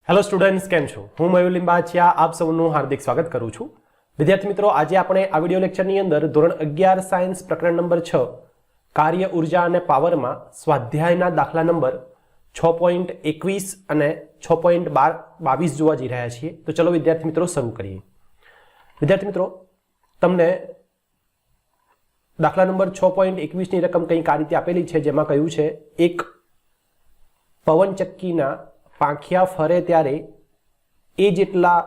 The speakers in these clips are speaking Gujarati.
हेलो स्टूडेंट्स, केम छो? हूँ मयूर लिंबाचिया आप सबનું हार्दिक स्वागत करूँ છું। विद्यार्थी मित्रों, आज આપણે આ વિડિયો લેક્ચરની અંદર ધોરણ 11 સાયન્સ પ્રકરણ નંબર 6 કાર્ય ઉર્જા અને પાવરમાં સ્વાધ્યાયના દાખલા નંબર 6.21 અને 6.22 જોવા જઈ રહ્યા છીએ। તો ચલો વિદ્યાર્થી મિત્રો શરૂ કરીએ। વિદ્યાર્થી મિત્રો, તમને દાખલા નંબર 6.21 ની રકમ કંઈક આ રીતે આપેલી છે, જેમાં કહ્યું છે એક પવનચક્કીના પાંખિયા ફરે ત્યારે એ જેટલા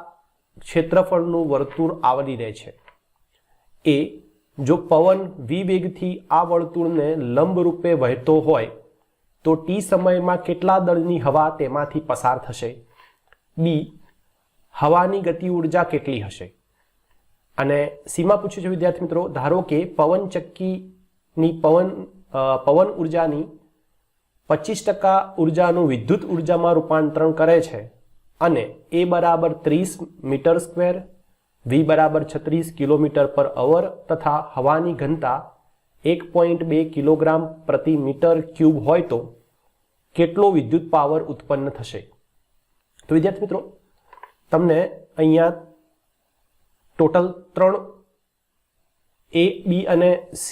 ક્ષેત્રફળનું વર્તુળ આવરી રહે છે એ જો પવન v વેગથી આ વર્તુળને લંબ રૂપે વહેતો હોય તો t સમયમાં કેટલા દળની હવા તેમાંથી પસાર થશે? b હવાની ગતિ ઉર્જા કેટલી હશે? અને સીમા પૂછ્યું છે વિદ્યાર્થી મિત્રો, ધારો કે પવનચક્કીની પવન ઉર્જાની 25% ઉર્જાનું વિદ્યુત ઉર્જામાં રૂપાંતરણ કરે છે અને એ બરાબર 30 મીટર સ્ક્વેર, v બરાબર 36 કિલોમીટર પર અવર તથા હવાની ઘનતા 1.2 કિલોગ્રામ પ્રતિ મીટર ક્યુબ હોય તો કેટલો વિદ્યુત પાવર ઉત્પન્ન થશે? તો વિદ્યાર્થી મિત્રો, તમને અહીંયા ટોટલ 3 A, B અને C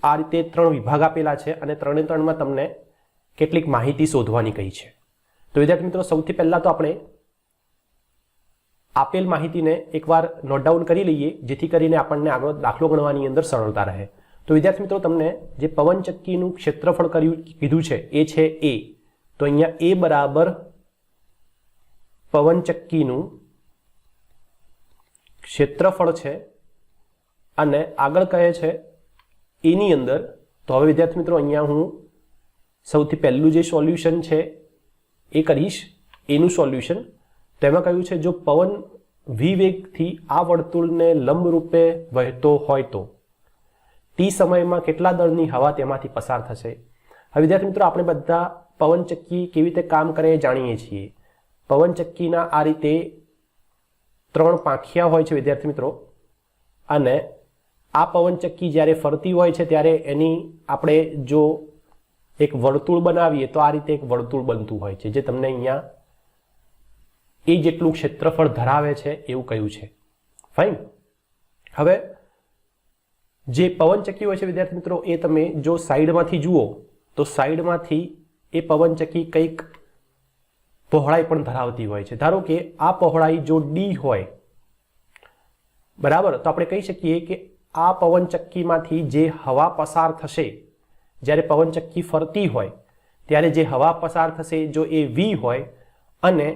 આ રીતે 3 વિભાગ આપેલા છે અને 3 માં તમને કેટલીક માહિતી શોધવાની કહી છે। તો વિદ્યાર્થી મિત્રો, સૌથી પહેલા તો આપણે આપેલ માહિતીને એકવાર નોટ ડાઉન કરી લઈએ, જેથી કરીને આપણને આગળ દાખલો ગણવાની અંદર સરળતા રહે। તો વિદ્યાર્થી મિત્રો, તમને જે પવનચક્કીનું ક્ષેત્રફળ કીધું છે એ છે a। તો અહીંયા a બરાબર પવનચક્કીનું ક્ષેત્રફળ છે અને આગળ કહે છે a ની અંદર। તો હવે વિદ્યાર્થી મિત્રો, અહીંયા હું સૌથી પહેલું જે સોલ્યુશન છે એ કરીશ, એનું સોલ્યુશન। તેમાં કહ્યું છે જો પવન v વેગથી આ વર્તુળને લંબ રૂપે વહેતો હોય તો t સમયમાં કેટલા દળની હવા તેમાંથી પસાર થશે? હવે વિદ્યાર્થી મિત્રો, આપણે બધા પવનચક્કી કેવી રીતે કામ કરે એ જાણીએ છીએ। પવનચક્કીના આ રીતે 3 પાંખિયા હોય છે વિદ્યાર્થી મિત્રો, અને આ પવનચક્કી જ્યારે ફરતી હોય છે ત્યારે એની આપણે જો એક વર્તુળ બનાવીએ તો આ રીતે એક વર્તુળ બનતું હોય છે, જે તમને અહીંયા એ જેટલું ક્ષેત્રફળ ધરાવે છે એવું કહ્યું છે। ફાઇન। હવે જે પવનચક્કી હોય છે વિદ્યાર્થી મિત્રો, એ તમે જો સાઈડમાંથી જુઓ તો સાઈડમાંથી એ પવનચક્કી કંઈક પહોળાઈ પણ ધરાવતી હોય છે। ધારો કે આ પહોળાઈ જો d હોય, બરાબર, તો આપણે કહી શકીએ કે આ પવનચક્કીમાંથી જે હવા પસાર થશે, જ્યારે પવનચક્કી ફરતી હોય ત્યારે જે હવા પસાર થશે જો એ v હોય અને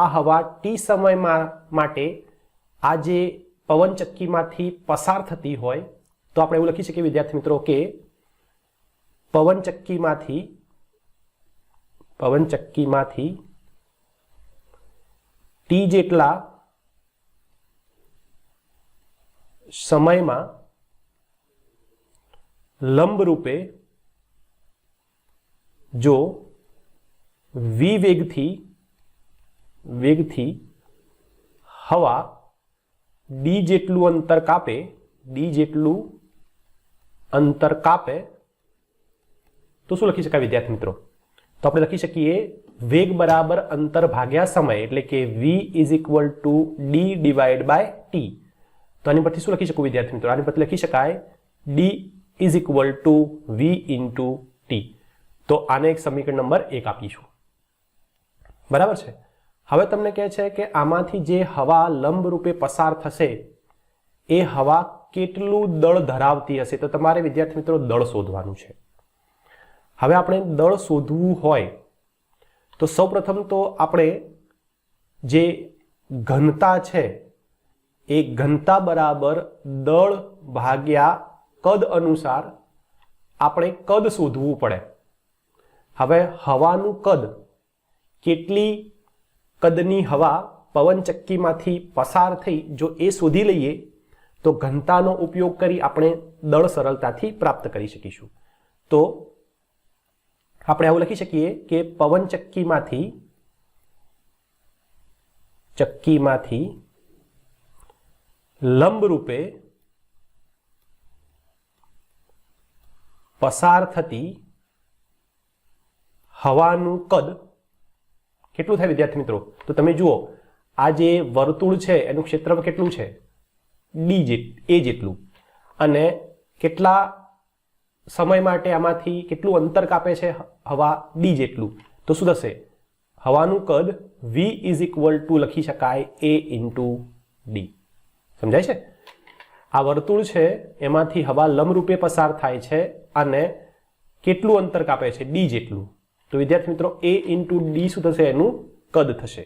આ હવા t સમય માટે આ જે પવનચક્કીમાંથી પસાર થતી હોય, તો આપણે એવું લખી શકીએ વિદ્યાર્થી મિત્રો કે પવનચક્કીમાંથી t જેટલા સમયમાં લંબ રૂપે જો v વેગથી હવા d જેટલું અંતર કાપે તો શું લખી શકાય વિદ્યાર્થી મિત્રો? તો આપણે લખી શકીએ વેગ બરાબર અંતર ભાગ્યા સમય, એટલે કે v = d / t। તો આની પરથી શું લખી શકું વિદ્યાર્થી મિત્રો? આની પરથી લખી શકાય d = v × t। તો આને એક સમીકરણ નંબર 1 આપીશું, બરાબર છે। હવે તમને કહે છે કે આમાંથી જે હવા લંબ રૂપે પસાર થશે એ હવા કેટલું દળ ધરાવતી હશે? તો તમારે વિદ્યાર્થી મિત્રો દળ શોધવાનું છે। હવે આપણે દળ શોધવું હોય તો સૌપ્રથમ તો આપણે જે ઘનતા છે એ ઘનતા બરાબર દળ ભાગ્યા કદ અનુસાર આપણે કદ શોધવું પડે। હવે હવાનું કદ, કેટલી કદની હવા પવનચક્કીમાંથી પસાર થઈ, જો એ શોધી લઈએ તો ઘનતાનો ઉપયોગ કરી આપણે દળ સરળતાથી પ્રાપ્ત કરી શકીશું। તો આપણે આવું લખી શકીએ કે પવનચક્કીમાંથી લંબ રૂપે પસાર થતી હવાનું કદ કેટલું થાય વિદ્યાર્થી મિત્રો? તો તમે જુઓ આ જે વર્તુળ છે એનું ક્ષેત્રફળ કેટલું છે? a જેટલું, અને કેટલા સમય માટે આમાંથી કેટલું અંતર કાપે છે હવા? d જેટલું. તો શું થશે? હવાનું કદ v ઇઝ ઇક્વલ ટુ લખી શકાય a ઇન્ટુ d. સમજાય છે? આ વર્તુળ છે એમાંથી હવા લંબરૂપે પસાર થાય છે અને કેટલું અંતર કાપે છે? d જેટલું. તો વિદ્યાર્થી મિત્રો a ઇન્ટુ d શું થશે? એનું કદ થશે.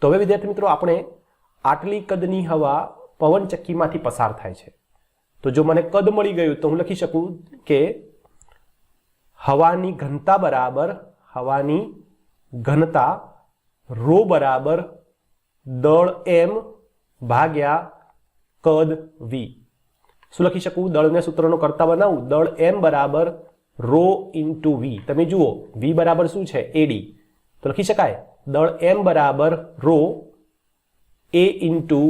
તો હવે વિદ્યાર્થી મિત્રો આપણે આટલી કદની હવા પવનચક્કીમાંથી પસાર થાય છે. તો જો મને કદ મળી ગયું તો હું લખી શકું કે હવાની ઘનતા બરાબર રો બરાબર દળ m ભાગ્યા કદ v. શું લખી શકું? દળને સૂત્રનો કરતા બનાવું. દળ m બરાબર રો ઇન્ટુ v. તમે જુઓ v બરાબર શું છે? ad. તો લખી શકાય દળ m બરાબર રો a ઇન્ટુ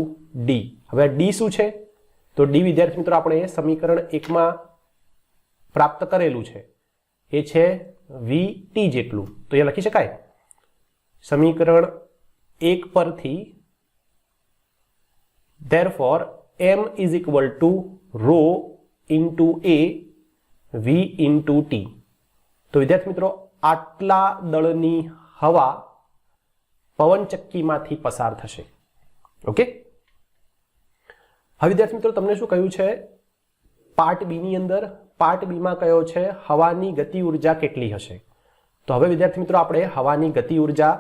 d. હવે d શું છે? તો d વિદ્યાર્થી મિત્રો આપણે સમીકરણ 1 માં પ્રાપ્ત કરેલું છે, એ છે vt જેટલું. તો એ લખી શકાય સમીકરણ 1 પરથી therefore m is equal to rho into a v into t. તો વિદ્યાર્થી મિત્રો આટલા દળની હવા પવનચક્કીમાંથી પસાર થશે. ઓકે, હવે વિદ્યાર્થી મિત્રો તમને શું કહ્યું છે પાર્ટ બી ની અંદર? પાર્ટ બી માં કયો છે હવાની ગતિ ઉર્જા કેટલી હશે? તો હવે વિદ્યાર્થી મિત્રો આપણે હવાની ગતિ ઉર્જા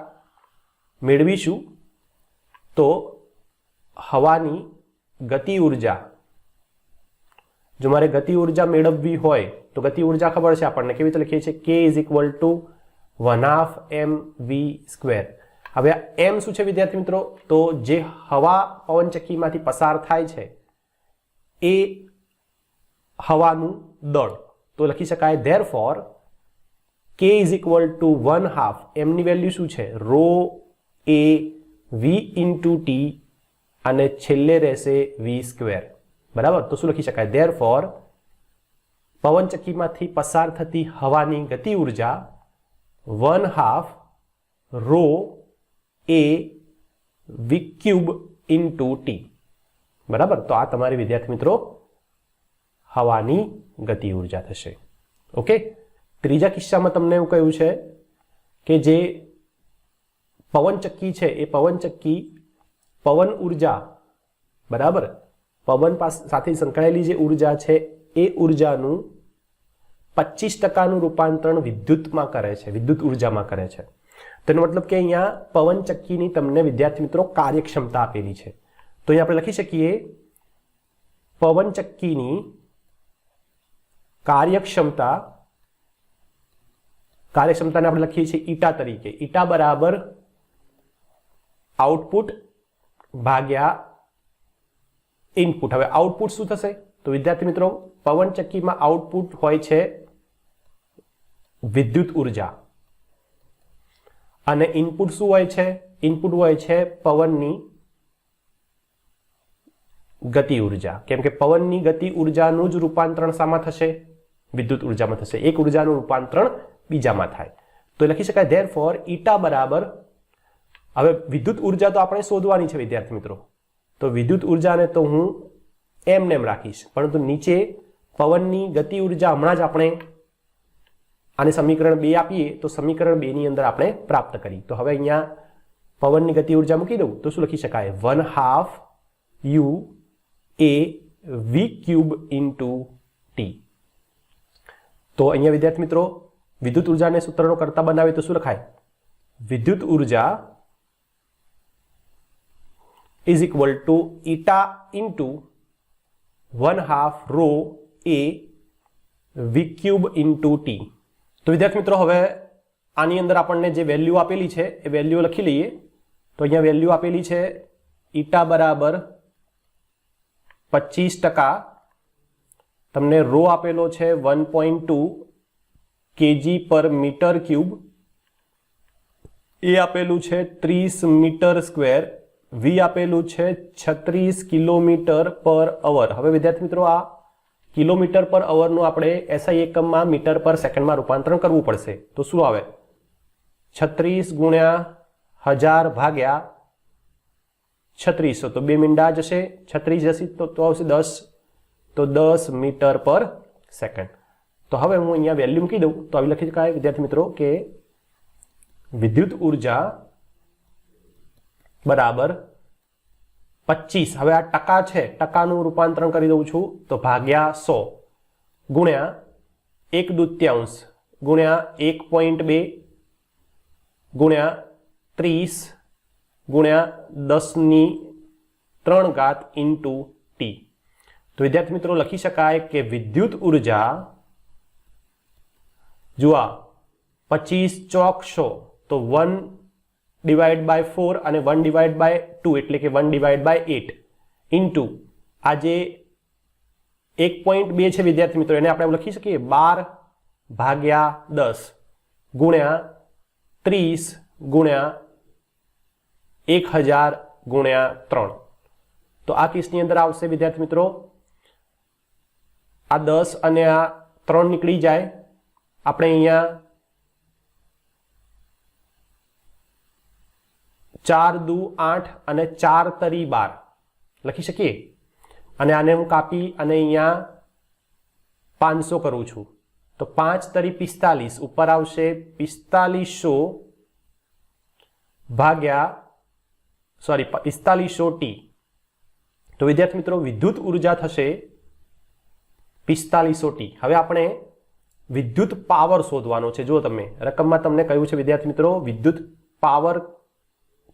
મેળવીશું. તો હવાની ગતિ ઉર્જા, જો મારે ગતિ ઉર્જા મેળવવી હોય તો ગતિ ઉર્જા ખબર છે આપણને, કેવી રીતે લખીએ છીએ? k is equal to 1/2 mv square. હવે m શું છે વિદ્યાર્થી મિત્રો? તો જે હવા પવનચક્કીમાંથી પસાર થાય છે એ હવાનું દળ. તો લખી શકાય therefore k is equal to 1/2 m ની વેલ્યુ શું છે? Rho a v into t, અને છેલ્લે રહેશે v સ્ક્વેર. બરાબર? તો શું લખી શકાય? therefore પવનચક્કીમાંથી પસાર થતી હવાની ગતિ ઉર્જા 1/2 rho a v cube into t. બરાબર? તો આ તમારી વિદ્યાર્થી મિત્રો હવાની ગતિ ઉર્જા થશે. ઓકે, ત્રીજા કિસ્સામાં તમને એવું કહ્યું છે કે જે પવનચક્કી છે એ પવનચક્કી પવન ઉર્જા, બરાબર, પવન સાથે સંકળાયેલી જે ઉર્જા છે એ ઉર્જાનું 25% રૂપાંતરણ વિદ્યુતમાં કરે છે, વિદ્યુત ઉર્જામાં કરે છે. તેનો મતલબ કે અહીંયા પવનચક્કીની તમને વિદ્યાર્થી મિત્રો કાર્યક્ષમતા આપેલી છે. તો અહીંયા આપણે લખી શકીએ પવનચક્કીની કાર્યક્ષમતાને આપણે લખીએ છીએ ઈટા તરીકે. ઈટા બરાબર આઉટપુટ ભાગ્યા ઇનપુટ. હવે આઉટપુટ શું થશે? તો વિદ્યાર્થી મિત્રો પવનચક્કીમાં આઉટપુટ હોય છે વિદ્યુત ઉર્જા, અને ઇનપુટ શું હોય છે? ઇનપુટ હોય છે પવનની ગતિ ઉર્જા. કેમ કે પવનની ગતિ ઉર્જાનું જ રૂપાંતરણ શામાં થશે? વિદ્યુત ઉર્જામાં થશે. એક ઉર્જાનું રૂપાંતરણ બીજામાં થાય. તો લખી શકાય therefore ઈટા બરાબર, હવે વિદ્યુત ઉર્જા તો આપણે શોધવાની છે વિદ્યાર્થી મિત્રો, તો વિદ્યુત ઉર્જાને તો હું એમ રાખીશ, પરંતુ નીચે પવનની ગતિ ઉર્જા હમણાં જ આપણે આને સમીકરણ 2 આપીએ તો સમીકરણ 2 ની અંદર આપણે પ્રાપ્ત કરી. તો હવે અહીંયા પવનની ગતિ ઉર્જા મૂકી દઉં તો શું લખી શકાય? 1/2 u a v cube into t. તો અહીંયા વિદ્યાર્થી મિત્રો વિદ્યુત ઉર્જાને સૂત્રનો કરતા બનાવે તો શું લખાય? વિદ્યુત ઉર્જા is equal to eta into 1/2 rho a v cube into t. તો વિદ્યાર્થી મિત્રો હવે આની અંદર આપણને જે વેલ્યુ આપેલી છે એ વેલ્યુ લખી લઈએ. તો અહીંયા વેલ્યુ આપેલી છે ઈટા બરાબર 25%, તમને રો આપેલો છે 1.2 kg પર મીટર ક્યુબ, એ આપેલું છે 30 મીટર સ્ક્વેર, વી આપેલું છે 36 કિલોમીટર પર અવર. હવે વિદ્યાર્થી મિત્રો આ કિલોમીટર પર અવરનું આપણે એસઆઈ એકમમાં મીટર પર સેકન્ડમાં રૂપાંતરણ કરવું પડશે. તો શું આવે? 36 ગુણ્યા 1000 ભાગ્યા 3600 તો 2 મીંડા જશે 36 જશે તો આવશે 10 તો 10 મીટર પર સેકન્ડ। તો હવે હું અહીંયા વેલ્યુ મૂકી દઉં તો આવી લખી શકાય વિદ્યાર્થી મિત્રો કે વિદ્યુત ઉર્જા બરાબર 25 હવે આ ટકા છે ટકાનું રૂપાંતરણ કરી દઉં છું તો ભાગ્યા 100 ગુણ્યા 1/2 ગુણ્યા 1.2 ગુણ્યા 30 ગુણ્યા 10⁻³ ઇન્ટુ ટી। તો વિદ્યાર્થી મિત્રો લખી શકાય કે વિદ્યુત ઉર્જા જુઓ 25 ચોક 100 તો 1/4 અને 1/2 એટલે કે 1/8 ઇન્ટુ આ જે 1.2 છે વિદ્યાર્થી મિત્રો એને આપણે લખી શકીએ 12/10 ગુણ્યા 30 ગુણ્યા 1000 ગુણ્યા 3। તો આ કેસની અંદર આવશે વિદ્યાર્થી મિત્રો આ 10 અને આ 3 નીકળી જાય આપણે અહીંયા 4 × 8 અને 4 × 12 લખી શકીએ અને આને હું કાપી અને અહીંયા 500 કરું છું તો 5 × 45 ઉપર આવશે 4500 ભાગ્યા 4500 ટી। તો વિદ્યાર્થી મિત્રો વિદ્યુત ઉર્જા થશે 4500 ટી। હવે આપણે વિદ્યુત પાવર શોધવાનો છે। જો તમે રકમમાં તમને કહ્યું છે વિદ્યાર્થી મિત્રો વિદ્યુત પાવર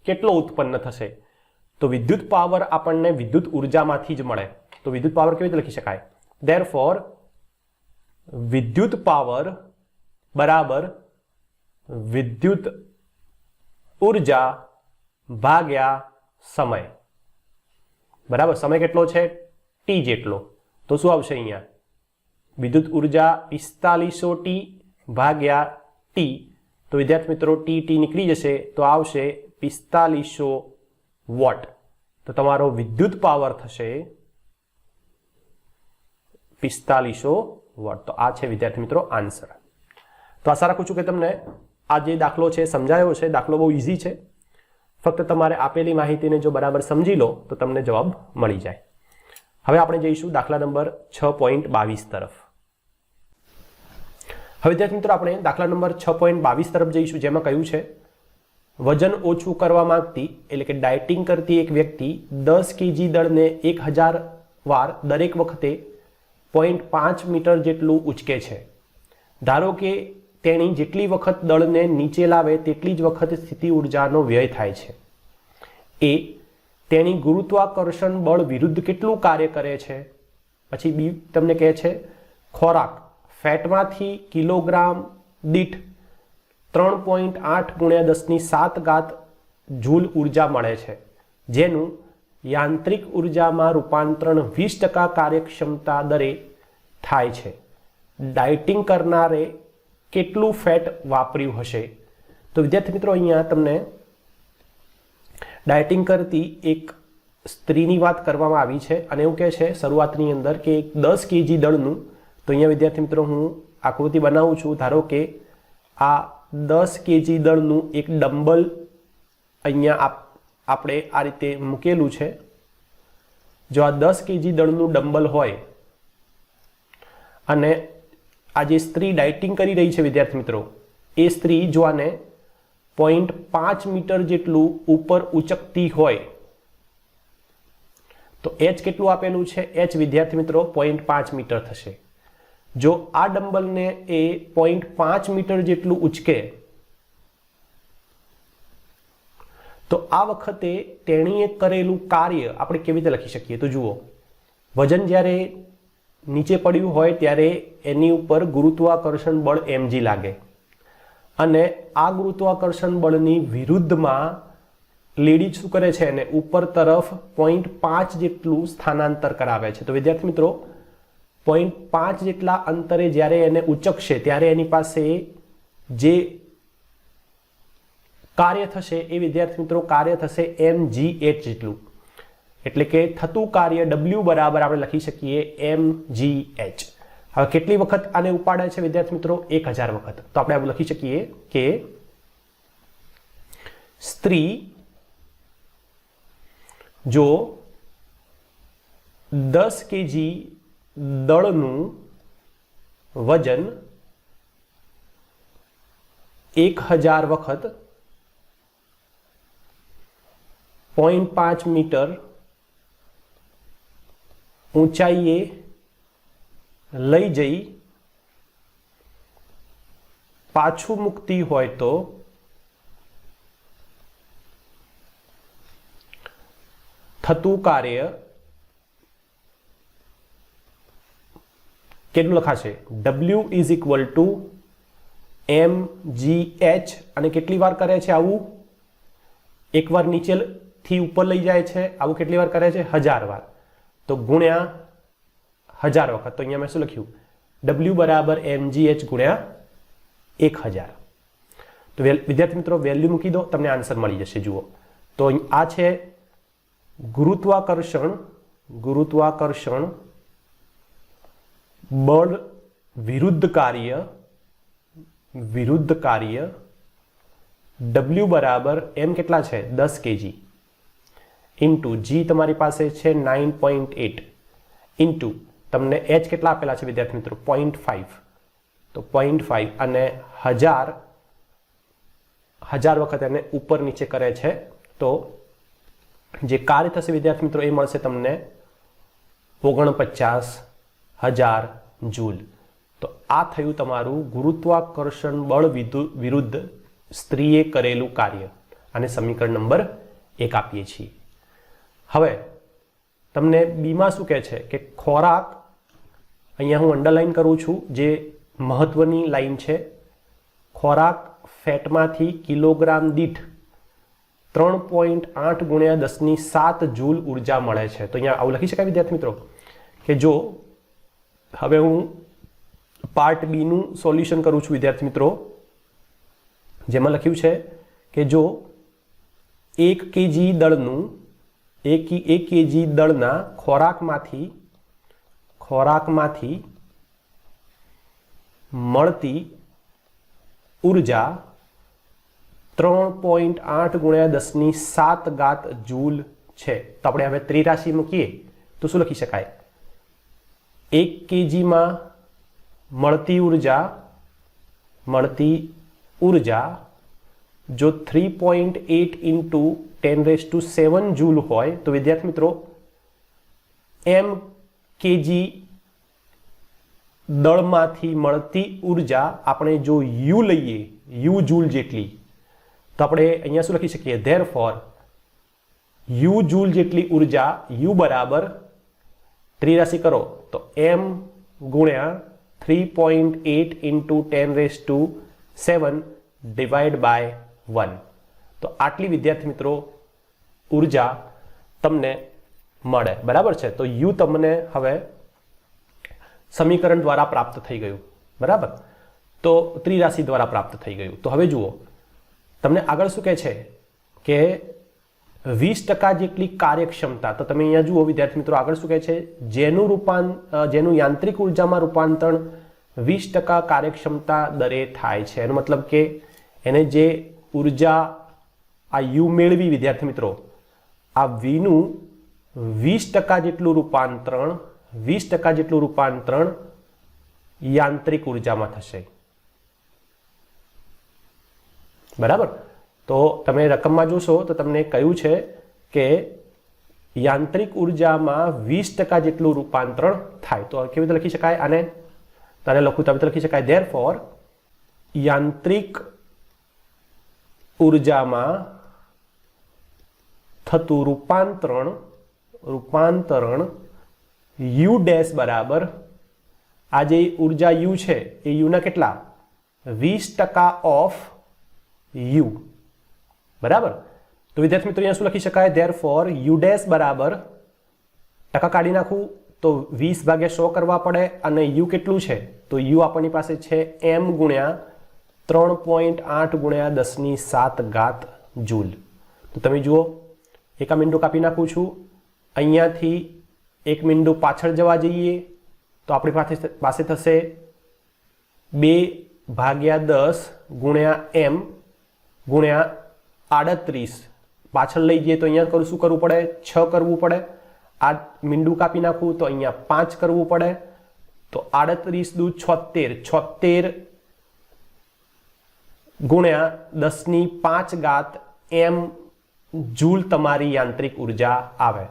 કેટલો ઉત્પન્ન થશે તો વિદ્યુત પાવર આપણને વિદ્યુત ઉર્જામાંથી જ મળે। તો વિદ્યુત પાવર કેવી રીતે લખી શકાય ધેરફોર વિદ્યુત પાવર બરાબર વિદ્યુત ઉર્જા ભાગ્યા સમય બરાબર સમય કેટલો છે ટી જેટલો તો શું આવશે અહીંયા વિદ્યુત ઉર્જા 4500 ટી ભાગ્યા ટી। તો વિદ્યાર્થી મિત્રો ટી નીકળી જશે તો આવશે 4500 વોટ। તો તમારો વિદ્યુત પાવર થશે 4500 વોટ। તો આ છે વિદ્યાર્થી મિત્રો આન્સર। તો આશા રાખું છું કે તમને આ જે દાખલો છે સમજાયો છે। દાખલો બહુ ઇઝી છે ફક્ત તમારે આપેલી માહિતીને જો બરાબર સમજી લો તો તમને જવાબ મળી જાય। હવે આપણે જઈશું દાખલા નંબર 6.22 તરફ। હવે વિદ્યાર્થી મિત્રો આપણે દાખલા નંબર 6.22 તરફ જઈશું જેમાં કહ્યું છે વજન ઓછું કરવા માંગતી એટલે કે ડાયટિંગ કરતી એક વ્યક્તિ 10 kg દળને 1000 વાર દરેક વખતે 0.5 મીટર જેટલું ઉચકે છે। ધારો કે તેણી જેટલી વખત દળને નીચે લાવે તેટલી જ વખત સ્થિતિ ઉર્જાનો વ્યય થાય છે। એ તેણી ગુરુત્વાકર્ષણ બળ વિરુદ્ધ કેટલું કાર્ય કરે છે। પછી બી તમને કહે છે ખોરાક ફેટમાંથી કિલોગ્રામ દીઠ 3.8 × 10⁷ જૂલ ઉર્જા મળે છે જેનું યાંત્રિક ઉર્જામાં રૂપાંતરણ 20% કાર્યક્ષમતા દરે થાય છે। ડાયટિંગ કરનારે કેટલું ફેટ વાપર્યું હશે। તો વિદ્યાર્થી મિત્રો અહીંયા તમને ડાયટિંગ કરતી એક સ્ત્રીની વાત કરવામાં આવી છે અને એવું કહે છે શરૂઆતની અંદર કે 10 kg દળનું તો અહીંયા વિદ્યાર્થી મિત્રો હું આકૃતિ બનાવું છું। ધારો કે આ 10 kg દળનું એક ડમ્બલ અહીંયા આપણે આ રીતે મૂકેલું છે। જો આ 10 kg દળનું ડમ્બલ હોય અને આ જે સ્ત્રી ડાયટિંગ કરી રહી છે વિદ્યાર્થી મિત્રો એ સ્ત્રી જો આને 0.5 મીટર જેટલું ઉપર ઉચકતી હોય તો એચ કેટલું આપેલું છે એચ વિદ્યાર્થી મિત્રો 0.5 મીટર થશે। જો આ ડમ્બલને એ 0.5 મીટર જેટલું ઉચકે તો આ વખતે તેણીએ કરેલું કાર્ય આપણે કેવી રીતે લખી શકીએ। તો જુઓ વજન જ્યારે નીચે પડ્યું હોય ત્યારે એની ઉપર ગુરુત્વાકર્ષણ બળ mg લાગે અને આ ગુરુત્વાકર્ષણ બળની વિરુદ્ધમાં લેડી શું કરે છે એને ઉપર તરફ 0.5 જેટલું સ્થાનાંતર કરાવે છે। તો વિદ્યાર્થી મિત્રો 0.5 જેટલા અંતરે જ્યારે એને ઉચકશે ત્યારે એની પાસે જે કાર્ય થશે એ વિદ્યાર્થી મિત્રો કાર્ય થશે mgh જેટલું એટલે કે થતું કાર્ય W બરાબર આપણે લખી શકીએ mgh। હવે કેટલી વખત આને ઉપાડે છે વિદ્યાર્થી મિત્રો 1000 વખત। તો આપણે આવું લખી શકીએ કે સ્ત્રી જો 10 kg દળનું વજન 1000 વખત 0.5 મીટર ઊંચાઈએ લઈ જઈ પાછું મૂકતી હોય તો થતું કાર્ય કેટલું લખાશે? W is equal two mgh અને કેટલી વાર કરે છે આવું? એકવાર નીચેથી ઉપર લઈ જાય છે, આવું કેટલી વાર કરે છે? 1000 વાર. તો ગુણ્યા 1000 વખત. તો અહીંયા મેં શું લખ્યું? W બરાબર mgh ગુણ્યા 1000. તો વિદ્યાર્થી મિત્રો વેલ્યુ મૂકી દો, તમને આન્સર મળી જશે. જુઓ તો આ છે ગુરુત્વાકર્ષણ બળ વિરુદ્ધ કાર્ય W બરાબર m કેટલા છે? 10 kg ઇન્ટુ g તમારી પાસે છે 9.8 ઇન્ટુ તમને h કેટલા આપેલા છે વિદ્યાર્થી મિત્રો? 0.5. તો 0.5 અને 1000 વખત એને ઉપર નીચે કરે છે તો જે કાર્ય થશે વિદ્યાર્થી મિત્રો એ મળશે તમને 49,000 જૂલ. તો આ થયું તમારું ગુરુત્વાકર્ષણ બળ વિરુદ્ધ સ્ત્રીએ કરેલું કાર્ય. અને સમીકરણ નંબર 1 આપીએ છીએ. હવે તમને બીમાં શું કહે છે કે ખોરાક, અહીંયા હું અંડરલાઈન કરું છું, જે મહત્વની લાઈન છે. ખોરાક ફેટમાંથી કિલોગ્રામ દીઠ 3.8 ગુણ્યા 10⁷ જૂલ ઉર્જા મળે છે. તો અહીંયા આવું લખી શકાય વિદ્યાર્થી મિત્રો કે જો હવે હું પાર્ટ બી નું સોલ્યુશન કરું છું વિદ્યાર્થી મિત્રો, જેમાં લખ્યું છે કે જો 1 kg દળનું 1 kg દળના ખોરાકમાંથી મળતી ઉર્જા 3.8 ગુણ્યા 10⁷ જૂલ છે. તો આપણે હવે ત્રિરાશિ મૂકીએ તો શું લખી શકાય? 1 kg માં મળતી ઉર્જા જો 3.8 ઇન્ટુ 10⁷ જૂલ હોય તો વિદ્યાર્થી મિત્રો m kg દળમાંથી મળતી ઉર્જા આપણે જો u લઈએ, u જૂલ જેટલી, તો આપણે અહીંયા શું લખી શકીએ? ધેરફોર u જૂલ જેટલી ઉર્જા u બરાબર ત્રિરાશિ કરો તો m ગુણ્યા 3.8 ઇન્ટુ 10⁷ ડિવાઈડ બાય 1. તો આટલી વિદ્યાર્થી મિત્રો ઉર્જા તમને મળે. બરાબર છે? તો u તમને હવે સમીકરણ દ્વારા પ્રાપ્ત થઈ ગયું. બરાબર? તો ત્રિરાશિ દ્વારા પ્રાપ્ત થઈ ગયું. તો હવે જુઓ તમને આગળ શું કહે છે કે 20% જેટલી કાર્યક્ષમતા. તો તમે અહીંયા જુઓ વિદ્યાર્થી મિત્રો આગળ શું કહે છે? જેનું યાંત્રિક ઉર્જામાં રૂપાંતરણ 20% કાર્યક્ષમતા દરે થાય છે. એનો મતલબ કે એને જે ઉર્જા આ યુ મેળવી વિદ્યાર્થી મિત્રો, આ વીનું 20% જેટલું રૂપાંતરણ યાંત્રિક ઉર્જામાં થશે. બરાબર? તો તમે રકમમાં જોશો તો તમને કહ્યું છે કે યાંત્રિક ઉર્જામાં 20% જેટલું રૂપાંતરણ થાય. તો કેવી રીતે લખી શકાય આને? તારે લખું તો લખી શકાય ધેરફોર યાંત્રિક ઉર્જામાં થતું રૂપાંતરણ યુ ડેશ બરાબર આ જે ઉર્જા યુ છે એ યુના કેટલા? 20% ઓફ યુ. બરાબર? તો વિદ્યાર્થી મિત્રો અહીંયા શું લખી શકાય? ધેરફોર યુ ડેશ બરાબર ટકા કાઢી નાખું તો 20/100 કરવા પડે અને યુ કેટલું છે? તો યુ આપણી પાસે છે m ગુણ્યા 3.8 ગુણ્યા 10⁷ જૂલ. તો તમે જુઓ એક મીંડું કાપી નાખું છું, અહીંયાથી એક મીંડું પાછળ જવા જઈએ તો આપણી પાસે થશે 2/10 ગુણ્યા m ગુણ્યા 38 પાછળ લઈ જઈએ તો અહીંયા શું કરવું પડે? 6 કરવું પડે. આ મીંડું કાપી નાખવું તો અહીંયા 5 કરવું પડે. તો 38 દુ 76, 76 ગુણ્યા 10⁵ એમ જૂલ તમારી યાંત્રિક ઉર્જા આવે.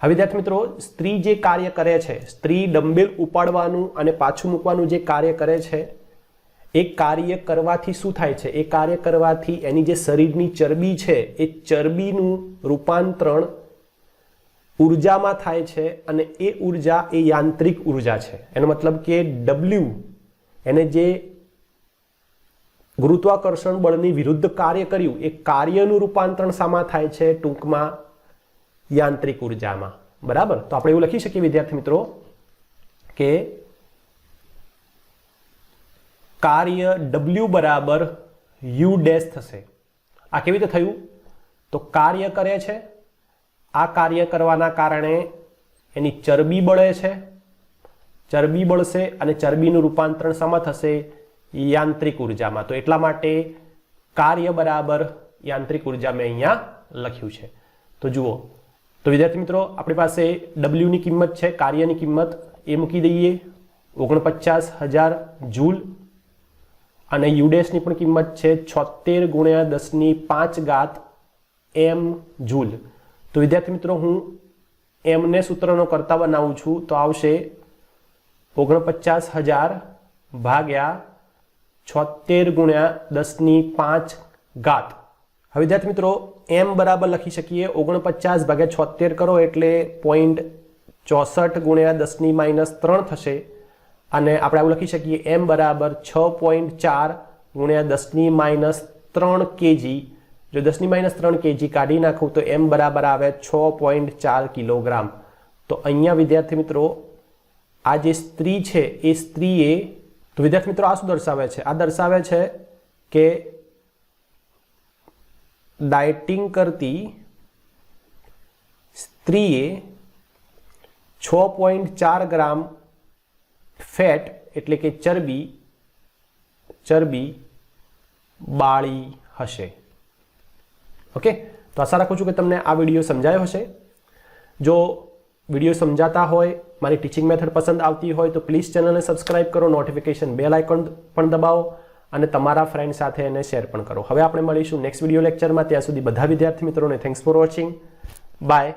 હવે વિદ્યાર્થી મિત્રો, સ્ત્રી જે કાર્ય કરે છે, સ્ત્રી ડમ્બેલ ઉપાડવાનું અને પાછું મૂકવાનું જે કાર્ય કરે છે, એ કાર્ય કરવાથી શું થાય છે? એ કાર્ય કરવાથી એની જે શરીરની ચરબી છે એ ચરબીનું રૂપાંતરણ ઉર્જામાં થાય છે અને એ ઉર્જા એ યાંત્રિક ઉર્જા છે. એનો મતલબ કે W એને જે ગુરુત્વાકર્ષણ બળની વિરુદ્ધ કાર્ય કર્યું, એ કાર્યનું રૂપાંતરણ શામાં થાય છે? ટૂંકમાં યાંત્રિક ઉર્જામાં. બરાબર? તો આપણે એવું લખી શકીએ વિદ્યાર્થી મિત્રો કે કાર્ય W બરાબર U ડેશ થશે. આ કેવી રીતે થયું? તો કાર્ય કરે છે, આ કાર્ય કરવાના કારણે એની ચરબી બળે છે, ચરબી બળશે અને ચરબીનું રૂપાંતરણ શામાં થશે? યાંત્રિક ઉર્જામાં. તો એટલા માટે કાર્ય બરાબર યાંત્રિક ઉર્જા મેં અહીંયા લખ્યું છે. તો જુઓ, તો વિદ્યાર્થી મિત્રો, આપણી પાસે W ની કિંમત છે, કાર્યની કિંમત એ મૂકી દઈએ 49,000 જૂલ, અને U ડેશની પણ કિંમત છે 76 ગુણ્યા 10⁵ એમ જૂલ. તો વિદ્યાર્થી મિત્રો, હું એમને સૂત્રનો કરતા બનાવું છું તો આવશે 49,000 ભાગ્યા 76 ગુણ્યા 10⁵. હવે વિદ્યાર્થી મિત્રો, એમ બરાબર લખી શકીએ 49 ભાગ્યા 76 કરો એટલે 0.64 ગુણ્યા 10⁻³ થશે. અને આપણે આવું લખી શકીએ એમ બરાબર 6.4 ગુણ્યા 10⁻³ kg. જો 10⁻³ kg કાઢી નાખું તો એમ બરાબર આવે 6.4 કિલોગ્રામ. તો અહીંયા વિદ્યાર્થી મિત્રો, આ જે સ્ત્રી છે એ સ્ત્રીએ, તો વિદ્યાર્થી મિત્રો આ શું દર્શાવે છે? આ દર્શાવે છે કે ડાયટિંગ કરતી સ્ત્રીએ 6.4 ગ્રામ ફેટ એટલે કે ચરબી બાળી હશે. ઓકે, તો આશા રાખું છું કે તમને આ વિડીયો સમજાયો હશે. જો વિડીયો સમજાતા હોય, મારી ટીચિંગ મેથડ પસંદ આવતી હોય તો પ્લીઝ ચેનલને સબસ્ક્રાઇબ કરો, નોટિફિકેશન બેલ આઇકોન પણ દબાવો અને તમારા ફ્રેન્ડ સાથે એને શેર પણ કરો. હવે આપણે મળીશું નેક્સ્ટ વિડીયો લેક્ચરમાં. ત્યાં સુધી બધા વિદ્યાર્થી મિત્રોને થેન્ક્સ ફોર વોચિંગ. બાય.